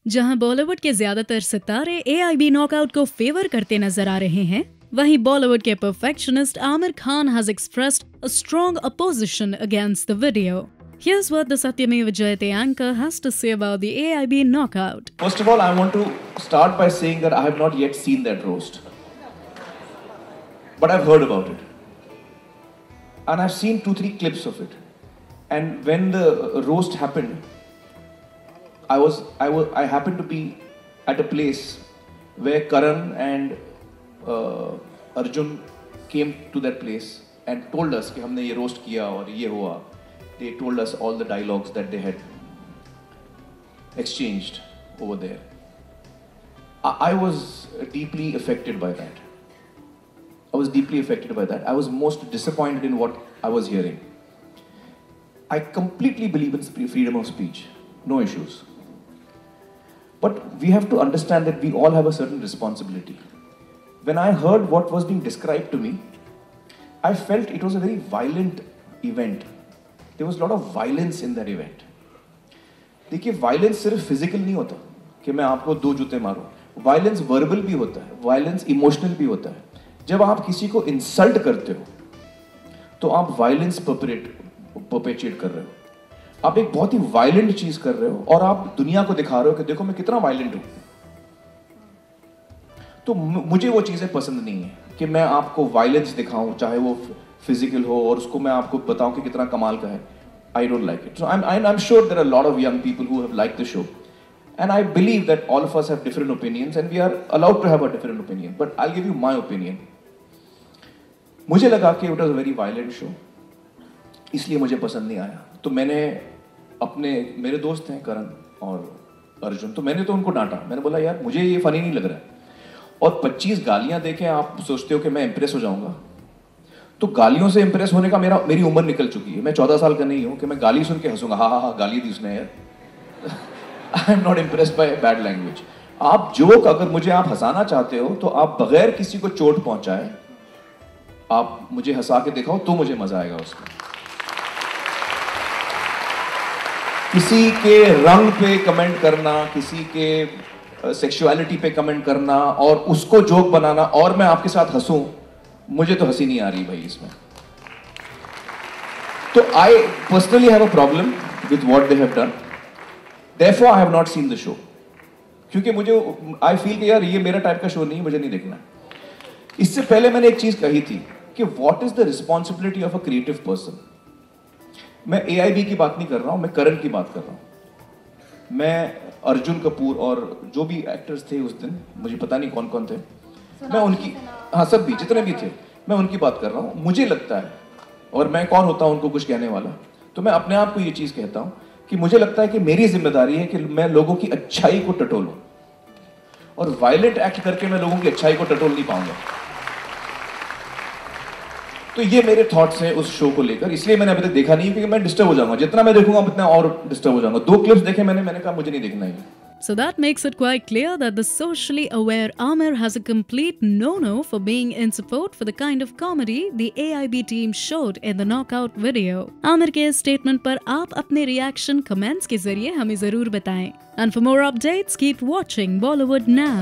जहां बॉलीवुड के ज्यादातर सितारे AIB नॉकआउट को फेवर करते नजर आ रहे हैं, वहीं बॉलीवुड के perfectionist Aamir Khan has expressed a strong opposition against the video. Here's what the Satyameva Jayate anchor has to say about the AIB knockout. First of all, I want to start by saying that I have not yet seen that roast. But I've heard about it. And I've seen 2-3 clips of it. And when the roast happened, I happened to be at a place where Karan and Arjun came to that place and told us कि हमने ये roast किया और ये हुआ. They told us all the dialogues that they had exchanged over there. I was deeply affected by that. I was most disappointed in what I was hearing. I completely believe in freedom of speech. No issues. But we have to understand that we all have a certain responsibility. When I heard what was being described to me, I felt it was a very violent event. There was a lot of violence in that event. देखिए, violence सिर्फ physical नहीं होता कि मैं आपको 2 जूते मारूं. Violence verbal भी होता है, violence emotional भी होता है. जब आप किसी को insult करते हो, तो आप violence perpetrate कर रहे हो. आप एक बहुत ही वायलेंट चीज कर रहे हो और आप दुनिया को दिखा रहे हो कि देखो मैं कितना वायलेंट हूं. तो मुझे वो चीजें पसंद नहीं है कि मैं आपको वायलेंस दिखाऊं, चाहे वो फिजिकल हो, और उसको मैं आपको बताऊं कि कितना कमाल का है. I don't like it. So I am sure there are lot of young people who have liked the show, and I believe that all of us have different opinions and we are allowed to have a different opinion. But I will give you my opinion. मुझे लगा कि it was a very violent show, इसलिए मुझे पसंद नहीं आया. तो मेरे दोस्त हैं करण और अर्जुन, तो मैंने तो उनको डांटा. मैंने बोला यार मुझे ये फनी नहीं लग रहा है, और 25 गालियां देके आप सोचते हो कि मैं इंप्रेस हो जाऊंगा. तो गालियों से इंप्रेस होने का मेरी उम्र निकल चुकी है. मैं 14 साल का नहीं हूं कि मैं गाली सुन के हंसूंगा. हाँ गाली दी उसने यार. I am not impressed by bad language. आप जोक अगर मुझे आप हंसाना चाहते हो तो आप बगैर किसी को चोट पहुंचाए आप मुझे हंसा के दिखाओ, तो मुझे मजा आएगा उसका. किसी के रंग पे कमेंट करना, किसी के सेक्सुअलिटी पे कमेंट करना और उसको जोक बनाना और मैं आपके साथ हंसूं, मुझे तो हंसी नहीं आ रही भाई इसमें. तो I personally have a problem with what they have done. Therefore I have not seen the show, क्योंकि मुझे आई फील कि यार ये मेरा टाइप का शो नहीं, मुझे नहीं देखना. इससे पहले मैंने एक चीज कही थी कि what is the responsibility of a creative person. मैं AIB की बात नहीं कर रहा हूं, मैं करण की बात कर रहा हूं. मैं अर्जुन कपूर और जो भी एक्टर्स थे उस दिन, मुझे पता नहीं कौन कौन थे, मैं उनकी, हाँ सब भी जितने भी थे, मैं उनकी बात कर रहा हूं. मुझे लगता है, और मैं कौन होता हूं उनको कुछ कहने वाला, तो मैं अपने आप को ये चीज कहता हूं कि मुझे लगता है कि मेरी जिम्मेदारी है कि मैं लोगों की अच्छाई को टटोलूं, और वायलेंट एक्ट करके मैं लोगों की अच्छाई को टटोल नहीं पाऊंगा. तो ये मेरे थॉट्स हैं उस शो को लेकर. इसलिए मैंने अभी तक देखा नहीं, क्योंकि मैं डिस्टर्ब हो जाऊंगा. जितना मैं देखूंगा उतना और डिस्टर्ब हो जाऊंगा. 2 क्लिप्स देखे मैंने कहा मुझे नहीं देखना है. So that makes it quite clear that the socially aware Amir has a complete no-no for being in support for the kind of comedy the AIB team showed in the knockout video. Amir के इस statement पर आप अपने reaction comments के जरिए हमें जरूर बताएं. And for more updates, keep watching Bollywood Now.